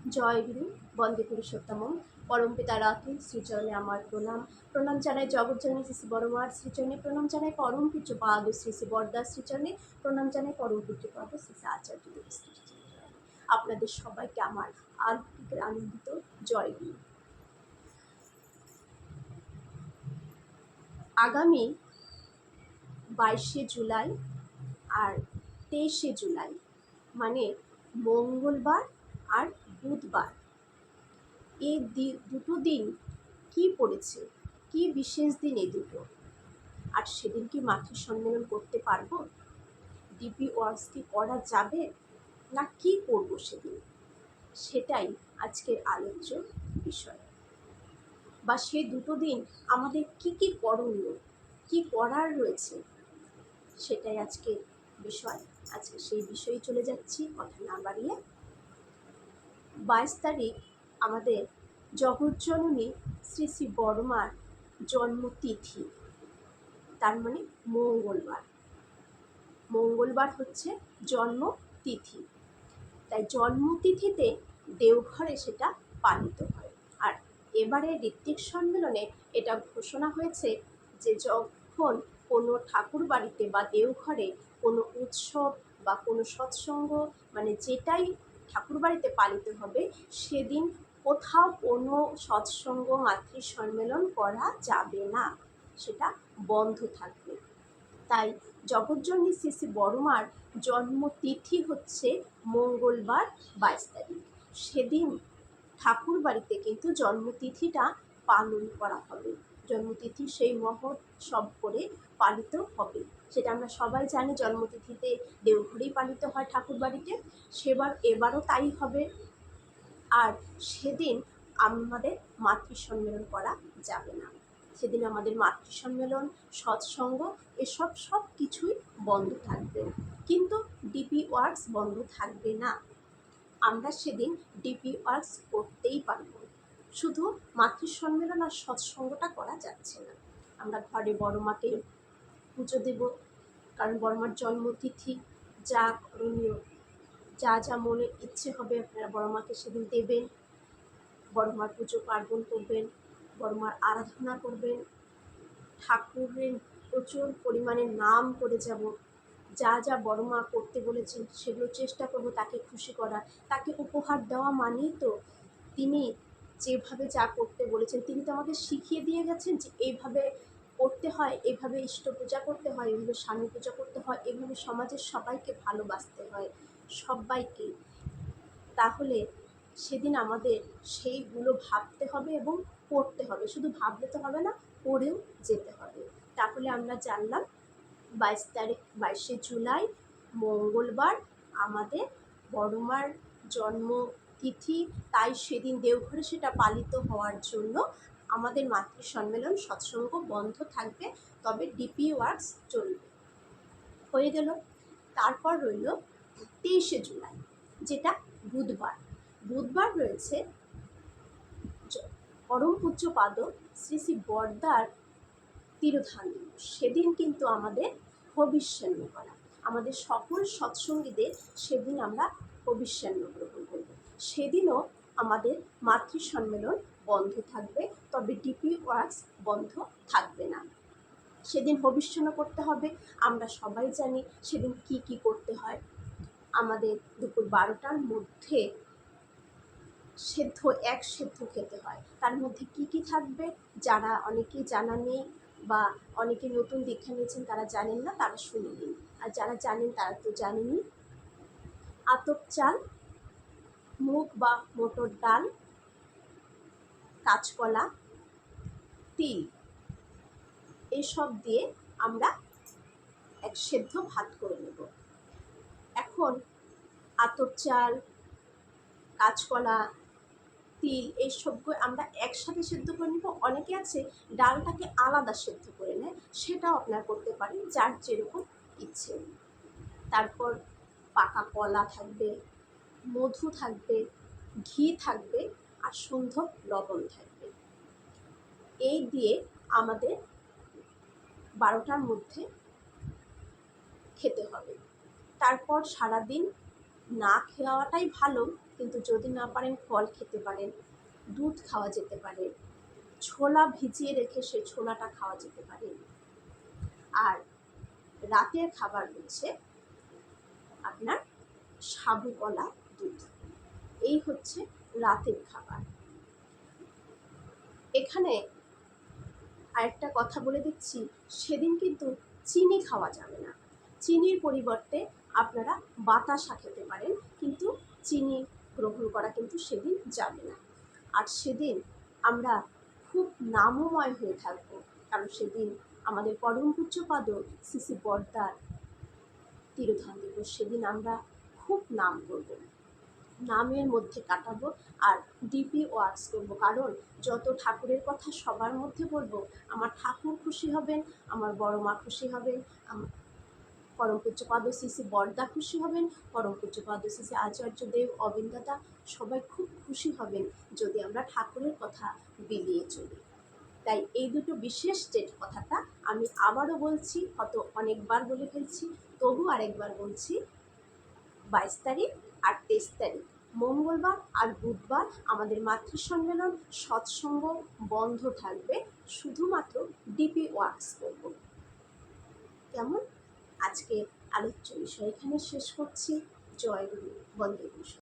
জয় গুরু, বন্দে পুরুষোত্তমম। পরমপিতা রাতুল শ্রীচরণে আমার প্রণাম। প্রণাম জানাই জগজ্জননী শ্রী শ্রী বড়মার শ্রীচরণে, প্রণাম জানাই পরম পূজ্য পাদ শ্রী শ্রী বরদাস শ্রীচরণে, প্রণাম জানাই পরম পূজ্য পাদ শ্রী শ্রী আচার্য দেব শ্রীচরণে। আপনাদের সবাইকে আমার আন্তরিক আনন্দিত জয় গুরু। আগামী 22শে জুলাই আর 23শে জুলাই মানে মঙ্গলবার আর বুধবার, এই দুটো দিন কি পড়েছে, কি বিশেষ দিন এই দুটো। আর সেদিন কি মাতৃ সম্মেলন করতে পারবো? ডিপি ওয়ার্কস কি করা যাবে, না কি করব সেদিন? সেটাই আজকের আলোচ্য বিষয়। বা সেই দুটো দিন আমাদের কি কি করণীয়, কি করার রয়েছে, সেটাই আজকের বিষয়। আজকে সেই বিষয়ে চলে যাচ্ছি, কথা না বাড়িয়ে। 22 তারিখ আমাদের জগজ্জননী শ্রী শ্রী বড়মার জন্মতিথি, তার মানে মঙ্গলবার। মঙ্গলবার হচ্ছে জন্মতিথি, তাই জন্মতিথিতে দেওঘরে সেটা পালিত হয়। আর এবারে ঋত্বিক সম্মেলনে এটা ঘোষণা হয়েছে যে যখন কোনো ঠাকুর বাড়িতে বা দেওঘরে কোনো উৎসব বা কোনো সৎসঙ্গ, মানে যেটাই ঠাকুর বাড়িতে পালিত হবে, সেদিন কোথাও কোনো সৎসঙ্গ মাতৃ সম্মেলন করা যাবে না, সেটা বন্ধ থাকবে। তাই জগজ্জননী শ্রী শ্রী বড়মার জন্মতিথি হচ্ছে মঙ্গলবার 22 তারিখ। সেদিন ঠাকুর বাড়িতে কিন্তু জন্মতিথিটা পালন করা হবে, জন্মতিথি সেই মহোৎসব করে পালিত হবে। সেটা আমরা সবাই জানি, জন্মতিথিতে দেওঘরেই পালিত হয় ঠাকুর বাড়িতে, এবারও তাই হবে। আর সেদিন আমাদের মাতৃ সম্মেলন করা যাবে না, সেদিন আমাদের মাতৃ সম্মেলন, সৎসঙ্গ, এসব সব কিছুই বন্ধ থাকবে। কিন্তু ডিপি ওয়ার্কস বন্ধ থাকবে না। আমরা সেদিন ডিপি ওয়ার্কস করতেই পারব, শুধু মাতৃ সম্মেলন আর সৎসঙ্গটা করা যাচ্ছে না। আমরা ঘরে বড়মাকে পুজো দেব, কারণ বড়মার জন্মতিথি, যা করণীয়, যা যা মনে ইচ্ছে হবে আপনারা বড়মাকে সেদিন দেবেন। বড়মার পুজো পার্বণ করবেন, বড়মার আরাধনা করবেন, ঠাকুরের প্রচুর পরিমাণে নাম করে যাব। যা যা বড়মা করতে বলেছেন সেগুলো চেষ্টা করব তাকে খুশি করা। তাকে উপহার দেওয়া মানেই তো তিনি যেভাবে যা করতে বলেছেন, তিনি তো আমাদের শিখিয়ে দিয়ে গেছেন যে এইভাবে করতে হয়, এভাবে ইষ্ট পূজা করতে হয়, এভাবে স্বামী পূজা করতে হয়, এভাবে সমাজের সবাইকে ভালোবাসতে হয়, সবাইকে। তাহলে সেদিন আমাদের সেইগুলো ভাবতে হবে এবং করতে হবে, শুধু ভাবলে তো হবে না, করেও যেতে হবে। তাহলে আমরা জানলাম 22শে জুলাই মঙ্গলবার আমাদের বড়মার জন্মতিথি, তাই সেদিন দেওঘরে সেটা পালিত হওয়ার জন্য আমাদের মাতৃ সম্মেলন সৎসঙ্গ বন্ধ থাকবে, তবে ডিপি ওয়ার্কস চলবে। হয়ে গেল। তারপর রইল 23শে জুলাই, যেটা বুধবার। বুধবার রয়েছে পরম পূজ্যপাদ শ্রী শ্রী বরদার তিরোধান দিবস। সেদিন কিন্তু আমাদের হবিষ্যান্ন করা, আমাদের সকল সৎসঙ্গীদের সেদিন আমরা হবিষ্যান্ন গ্রহণ করব। সেদিনও আমাদের মাতৃ সম্মেলন বন্ধ থাকবে, তবে ডিপি ওয়ার্কস বন্ধ থাকবে না। সেদিন হবিষ্যান্ন করতে হবে। আমরা সবাই জানি সেদিন কি কি করতে হয়। আমাদের দুপুর 12টার মধ্যে এক সেদ্ধ খেতে হয়। তার মধ্যে কি কি থাকবে, যারা অনেকেই জানা নেই বা অনেকে নতুন দীক্ষা নিয়েছেন তারা জানেন না, তারা শুনে নিন। আর যারা জানেন তারা তো জানেনই। আতপ চাল, মুগ বা মটর ডাল, কাঁচকলা, তিল, এসব দিয়ে আমরা এক সেদ্ধ ভাত করে নেব। এখন আতপ চাল, কাঁচকলা, তিল, এই সবগুলো আমরা একসাথে সেদ্ধ করে নেব। অনেকে আছে ডালটাকে আলাদা সেদ্ধ করে নেয়, সেটাও আপনারা করতে পারেন, যার যেরকম ইচ্ছে। তারপর পাকা কলা থাকবে, মধু থাকবে, ঘি থাকবে, আর সন্ধব লবণ থাকবে। এই দিয়ে আমাদের 12টার মধ্যে খেতে হবে। তারপর সারাদিন না খাওয়াটাই ভালো, কিন্তু যদি না পারেন ফল খেতে পারেন, দুধ খাওয়া যেতে পারে, ছোলা ভিজিয়ে রেখে সেই ছোলাটা খাওয়া যেতে পারে। আর রাতের খাবার হচ্ছে আপনার সাবু কলা দুধ, এই হচ্ছে রাতের খাবার। এখানে আরেকটা কথা বলে দিচ্ছি, সেদিন কিন্তু চিনি খাওয়া যাবে না। চিনির পরিবর্তে আপনারা বাতাসা খেতে পারেন, কিন্তু চিনি গ্রহণ করা কিন্তু সেদিন যাবে না। আর সেদিন আমরা খুব নামময় হয়ে থাকব, কারণ সেদিন আমাদের পরম পূজ্যপাদ শ্রী শ্রী বড়দার তিরোধান দিবস। সেদিন আমরা খুব নাম করব, নামের মধ্যে কাটাবো আর ডিপি ওয়ার্কস করবো। কারণ যত ঠাকুরের কথা সবার মধ্যে বলবো, আমার ঠাকুর খুশি হবেন, আমার বড় মা খুশি হবেন, পরম পূজ্যপাদ শ্রী শ্রী বড়দা খুশি হবেন, পরম পূজ্যপাদ শ্রী শ্রী আচার্য দেব অবিন্দাদা সবাই খুব খুশি হবেন যদি আমরা ঠাকুরের কথা বিলিয়ে চলি। তাই এই দুটো বিশেষ ডেট কথাটা আমি আবারও বলছি, হয়তো অনেকবার বলে ফেলছি, তবু আরেকবার বলছি। 22 তারিখ আর 23 তারিখ মঙ্গলবার আর বুধবার আমাদের মাতৃ সম্মেলন সৎসঙ্গ বন্ধ থাকবে, শুধুমাত্র ডিপি ওয়ার্কস করব। কেমন? আজকে আলোচ্য বিষয় এখানে শেষ করছি। জয় গুরু, বন্দে গুরু।